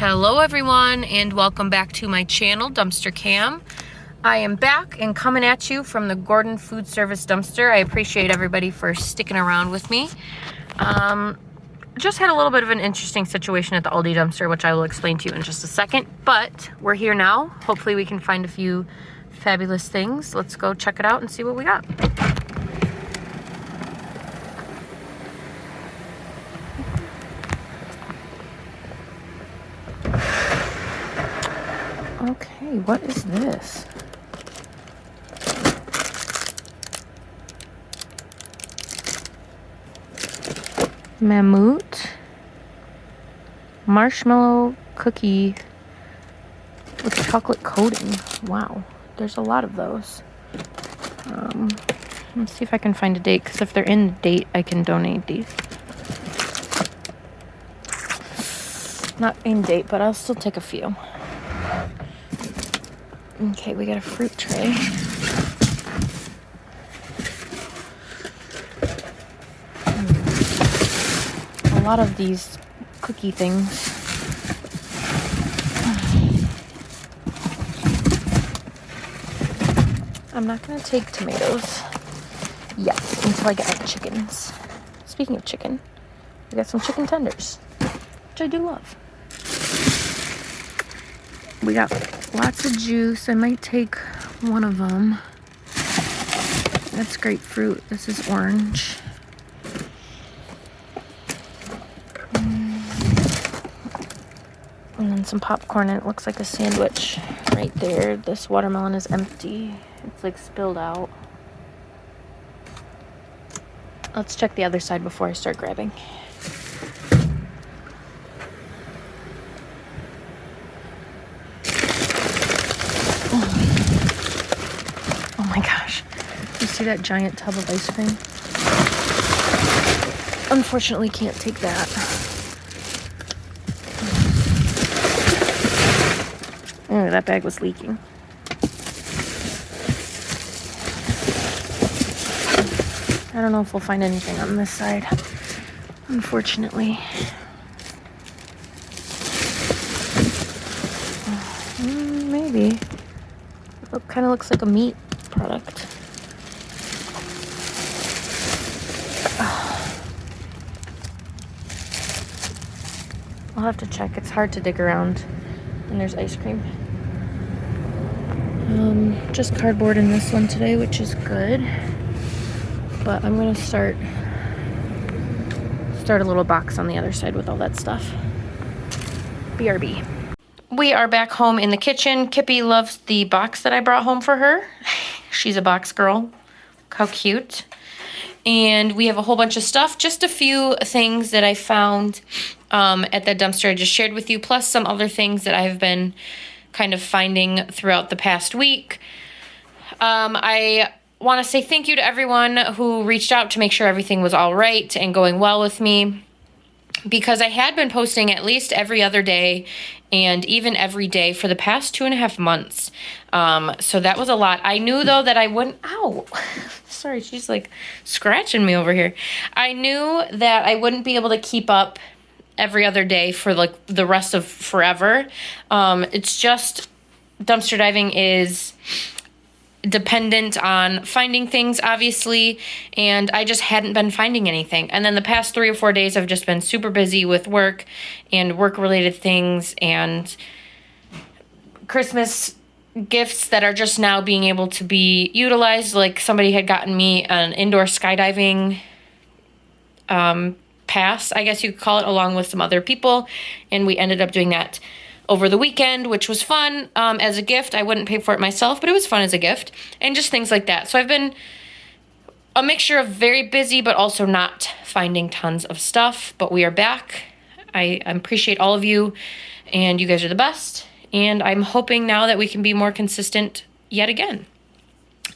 Hello everyone and welcome back to my channel, Dumpster Cam. I am back and coming at you from the Gordon Food Service dumpster. I appreciate everybody for sticking around with me. Just had a little bit of an interesting situation at the Aldi dumpster, which I will explain to you in just a second, but we're here now. Hopefully we can find a few fabulous things. Let's go check it out and see what we got. Okay, what is this? Mammoth marshmallow cookie with chocolate coating. Wow, there's a lot of those. Let's see if I can find a date, because if they're in date, I can donate these. Not in date, but I'll still take a few. Okay, we got a fruit tray. A lot of these cookie things. I'm not going to take tomatoes yet until I get my chickens. Speaking of chicken, we got some chicken tenders, which I do love. We got lots of juice. I might take one of them. That's grapefruit. This is orange. And then some popcorn, and it looks like a sandwich right there. This watermelon is empty. It's like spilled out. Let's check the other side before I start grabbing. Oh my gosh. You see that giant tub of ice cream? Unfortunately, can't take that. Oh, that bag was leaking. I don't know if we'll find anything on this side, unfortunately. Maybe. It kind of looks like a meat product. I'll have to check. It's hard to dig around when there's ice cream. Just cardboard in this one today, which is good. But I'm gonna start a little box on the other side with all that stuff. BRB. We are back home in the kitchen. Kippy loves the box that I brought home for her. She's a box girl. Look how cute. And we have a whole bunch of stuff. Just a few things that I found at that dumpster I just shared with you, plus some other things that I've been kind of finding throughout the past week. I want to say thank you to everyone who reached out to make sure everything was all right and going well with me, because I had been posting at least every other day and even every day for the past 2.5 months. So that was a lot. I knew though that I wouldn't, ow, sorry, she's like scratching me over here. I knew that I wouldn't be able to keep up every other day for like the rest of forever. It's just, dumpster diving is dependent on finding things, obviously, and I just hadn't been finding anything. And then the past 3 or 4 days I've just been super busy with work and work-related things and Christmas gifts that are just now being able to be utilized. Like somebody had gotten me an indoor skydiving pass, I guess you could call it, along with some other people, and we ended up doing that over the weekend, which was fun as a gift. I wouldn't pay for it myself, but it was fun as a gift, and just things like that. So I've been a mixture of very busy, but also not finding tons of stuff, but we are back. I appreciate all of you, and you guys are the best, and I'm hoping now that we can be more consistent yet again.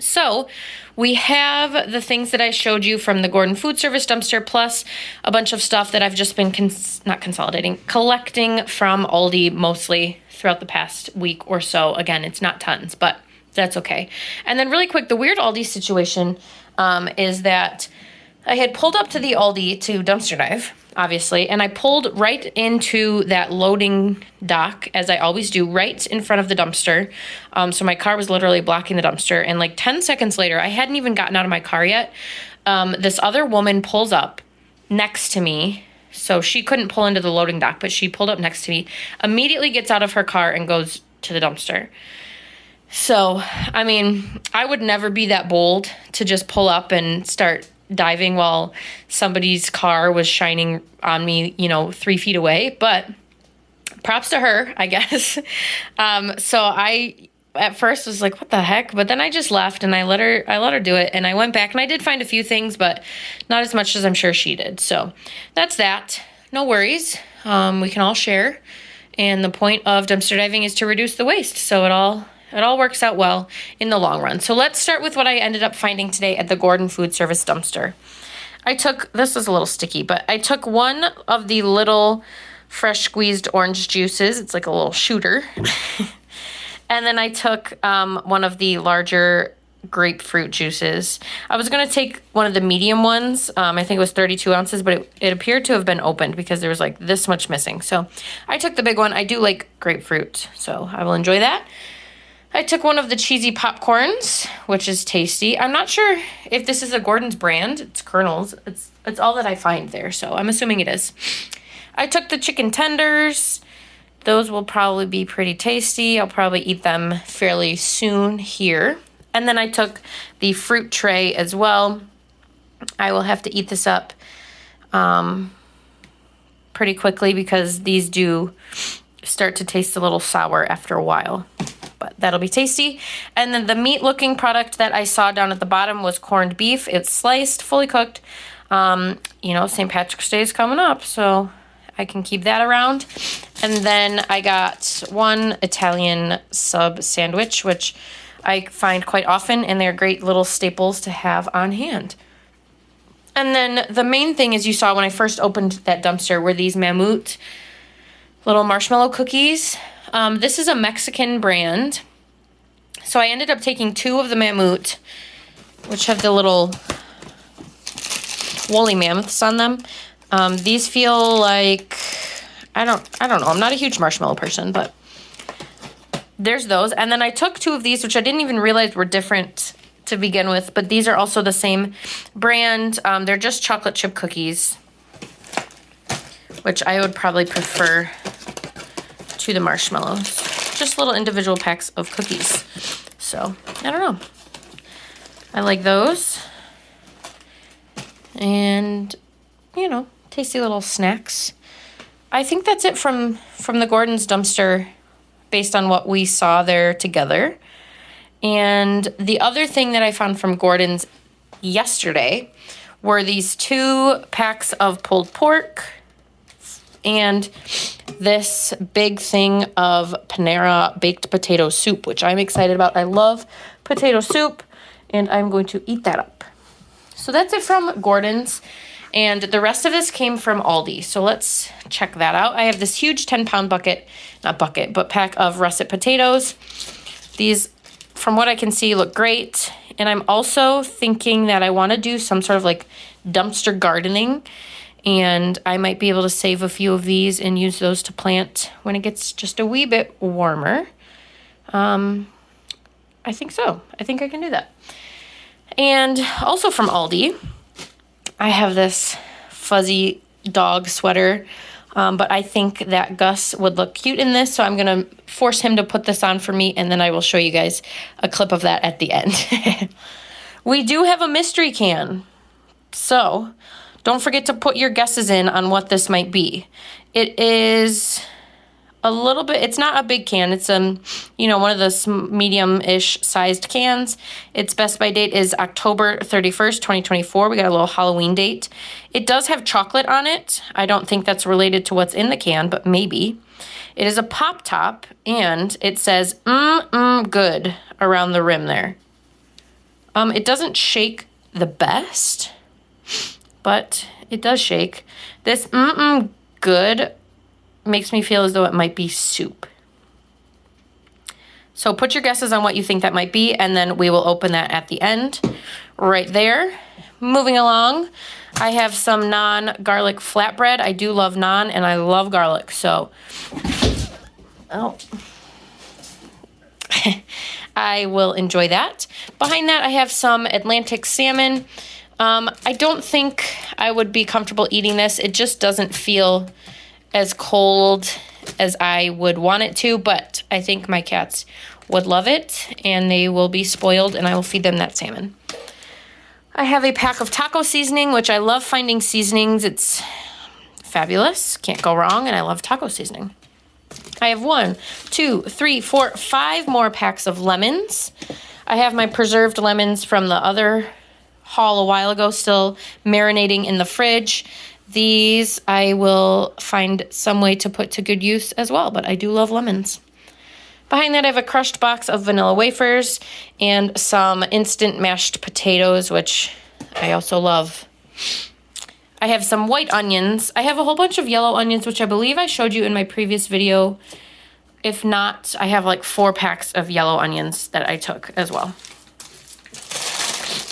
So we have the things that I showed you from the Gordon Food Service dumpster, plus a bunch of stuff that I've just been collecting from Aldi mostly throughout the past week or so. Again, it's not tons, but that's okay. And then really quick, the weird Aldi situation is that I had pulled up to the Aldi to dumpster dive, obviously, and I pulled right into that loading dock, as I always do, right in front of the dumpster. So my car was literally blocking the dumpster, and like 10 seconds later, I hadn't even gotten out of my car yet. This other woman pulls up next to me. So she couldn't pull into the loading dock, but she pulled up next to me, immediately gets out of her car and goes to the dumpster. So, I mean, I would never be that bold to just pull up and start diving while somebody's car was shining on me, 3 feet away, but props to her, I guess. So I, at first was like, what the heck? But then I just left and I let her do it. And I went back and I did find a few things, but not as much as I'm sure she did. So that's that. No worries. We can all share. And the point of dumpster diving is to reduce the waste. So it all works out well in the long run. So let's start with what I ended up finding today at the Gordon Food Service dumpster. This is a little sticky, but I took one of the little fresh squeezed orange juices. It's like a little shooter. And then I took one of the larger grapefruit juices. I was going to take one of the medium ones. I think it was 32 ounces, but it appeared to have been opened because there was like this much missing. So I took the big one. I do like grapefruit, so I will enjoy that. I took one of the cheesy popcorns, which is tasty. I'm not sure if this is a Gordon's brand. It's Colonel's. It's all that I find there, so I'm assuming it is. I took the chicken tenders. Those will probably be pretty tasty. I'll probably eat them fairly soon here. And then I took the fruit tray as well. I will have to eat this up pretty quickly because these do start to taste a little sour after a while. But that'll be tasty. And then the meat looking product that I saw down at the bottom was corned beef. It's sliced, fully cooked. St. Patrick's Day is coming up, so I can keep that around. And then I got one Italian sub sandwich, which I find quite often, and they're great little staples to have on hand. And then the main thing, as you saw when I first opened that dumpster, were these Mammut little marshmallow cookies. This is a Mexican brand. So I ended up taking 2 of the Mammut, which have the little woolly mammoths on them. These feel like, I don't know. I'm not a huge marshmallow person, but there's those. And then I took 2 of these, which I didn't even realize were different to begin with, but these are also the same brand. They're just chocolate chip cookies, which I would probably prefer to the marshmallows. Just little individual packs of cookies. So, I don't know. I like those. And, tasty little snacks. I think that's it from the Gordon's dumpster based on what we saw there together. And the other thing that I found from Gordon's yesterday were these 2 packs of pulled pork and this big thing of Panera baked potato soup, which I'm excited about. I love potato soup, and I'm going to eat that up. So that's it from Gordon's, and the rest of this came from Aldi. So let's check that out. I have this huge 10-pound pack of russet potatoes. These, from what I can see, look great. And I'm also thinking that I want to do some sort of like dumpster gardening, and I might be able to save a few of these and use those to plant when it gets just a wee bit warmer. I think so. I think I can do that. And also from Aldi, I have this fuzzy dog sweater, but I think that Gus would look cute in this, so I'm going to force him to put this on for me, and then I will show you guys a clip of that at the end. We do have a mystery can, so don't forget to put your guesses in on what this might be. It is a little bit, it's not a big can. It's one of the medium-ish sized cans. Its best by date is October 31st, 2024. We got a little Halloween date. It does have chocolate on it. I don't think that's related to what's in the can, but maybe. It is a pop top, and it says good around the rim there. It doesn't shake the best, but it does shake. This good makes me feel as though it might be soup. So put your guesses on what you think that might be, and then we will open that at the end right there. Moving along, I have some non-garlic flatbread. I do love naan, and I love garlic, so... Oh... I will enjoy that. Behind that, I have some Atlantic salmon. I don't think I would be comfortable eating this. It just doesn't feel as cold as I would want it to, but I think my cats would love it, and they will be spoiled, and I will feed them that salmon. I have a pack of taco seasoning, which I love finding seasonings. It's fabulous. Can't go wrong, and I love taco seasoning. I have 1, 2, 3, 4, 5 more packs of lemons. I have my preserved lemons from the other haul a while ago still marinating in the fridge. These I will find some way to put to good use as well, but I do love lemons. Behind that, I have a crushed box of vanilla wafers and some instant mashed potatoes, which I also love. I have some white onions. I have a whole bunch of yellow onions, which I believe I showed you in my previous video. If not, I have like 4 packs of yellow onions that I took as well.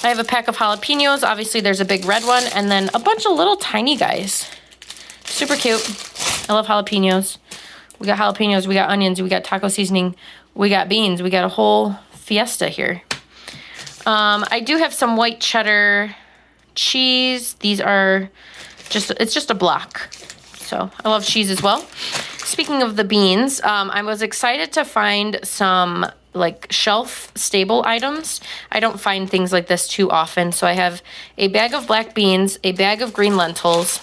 I have a pack of jalapenos. Obviously, there's a big red one, and then a bunch of little tiny guys. Super cute. I love jalapenos. We got jalapenos, we got onions, we got taco seasoning, we got beans. We got a whole fiesta here. I do have some white cheddar cheese. These are it's just a block. So I love cheese as well. Speaking of the beans, I was excited to find some like shelf stable items. I don't find things like this too often. So I have a bag of black beans, a bag of green lentils,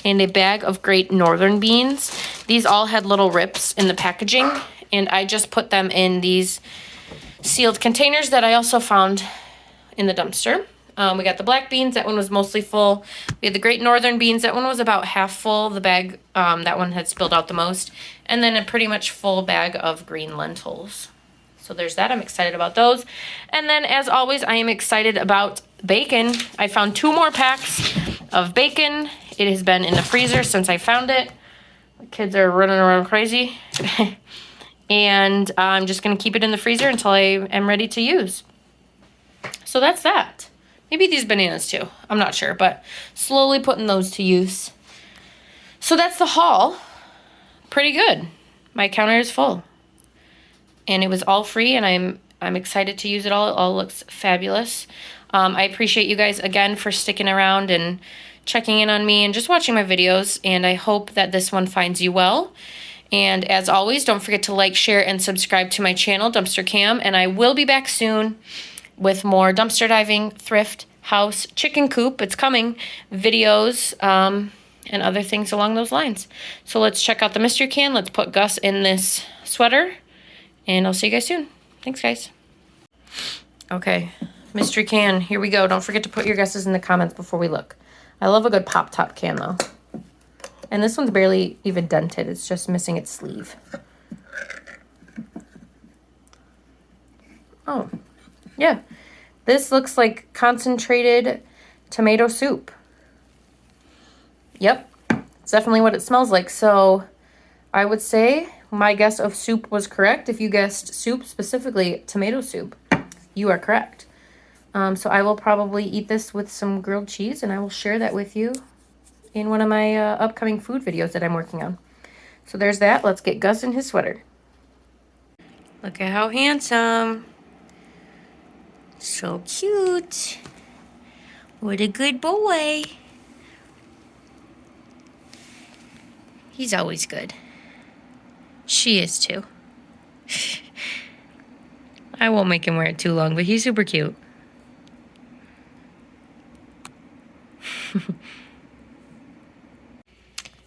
and a bag of great northern beans. These all had little rips in the packaging, and I just put them in these sealed containers that I also found in the dumpster. We got the black beans. That one was mostly full. We had the great northern beans. That one was about half full. The bag, that one had spilled out the most. And then a pretty much full bag of green lentils. So there's that. I'm excited about those. And then, as always, I am excited about bacon. I found 2 more packs of bacon. It has been in the freezer since I found it. The kids are running around crazy. And I'm just going to keep it in the freezer until I am ready to use. So that's that. Maybe these bananas too. I'm not sure, but slowly putting those to use. So that's the haul. Pretty good. My counter is full. And it was all free, and I'm excited to use it all. It all looks fabulous. I appreciate you guys again for sticking around and checking in on me and just watching my videos, and I hope that this one finds you well. And as always, don't forget to like, share, and subscribe to my channel, Dumpster Cam, and I will be back soon with more dumpster diving, thrift, house, chicken coop, it's coming, videos, and other things along those lines. So let's check out the mystery can. Let's put Gus in this sweater, and I'll see you guys soon. Thanks, guys. Okay, mystery can, here we go. Don't forget to put your guesses in the comments before we look. I love a good pop-top can, though. And this one's barely even dented. It's just missing its sleeve. Oh, yeah. This looks like concentrated tomato soup. Yep, it's definitely what it smells like. So I would say my guess of soup was correct. If you guessed soup, specifically tomato soup, you are correct. So I will probably eat this with some grilled cheese, and I will share that with you in one of my upcoming food videos that I'm working on. So there's that. Let's get Gus in his sweater. Look at how handsome. So cute. What a good boy. He's always good. She is too. I won't make him wear it too long, but he's super cute.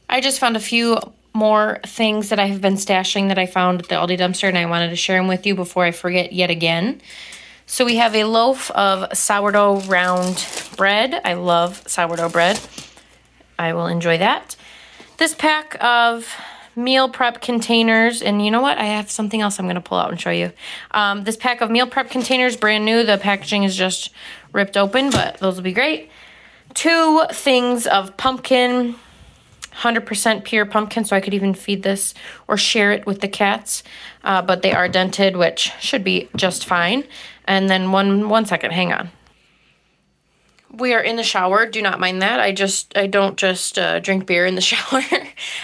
I just found a few more things that I have been stashing that I found at the Aldi dumpster, and I wanted to share them with you before I forget yet again. So we have a loaf of sourdough round bread. I love sourdough bread. I will enjoy that. This pack of meal prep containers, and you know what? I have something else I'm going to pull out and show you. This pack of meal prep containers, brand new. The packaging is just ripped open, but those will be great. 2 things of pumpkin, 100% pure pumpkin, so I could even feed this or share it with the cats. But they are dented, which should be just fine. And then one second, hang on. We are in the shower. Do not mind that. I don't just drink beer in the shower.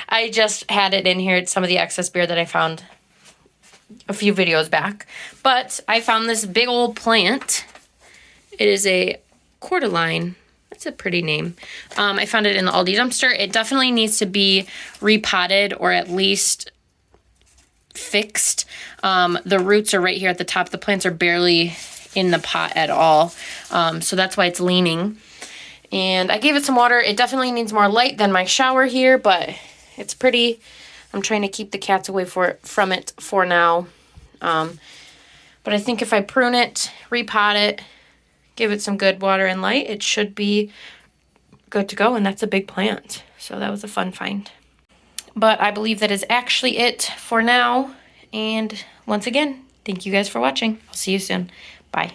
I just had it in here. It's some of the excess beer that I found a few videos back. But I found this big old plant. It is a cordyline. That's a pretty name. I found it in the Aldi dumpster. It definitely needs to be repotted or at least fixed. The roots are right here at the top. The plants are barely in the pot at all. So that's why it's leaning. And I gave it some water. It definitely needs more light than my shower here, but it's pretty. I'm trying to keep the cats away from it for now. But I think if I prune it, repot it, give it some good water and light, it should be good to go. And that's a big plant. So that was a fun find. But I believe that is actually it for now. And once again, thank you guys for watching. I'll see you soon. Bye.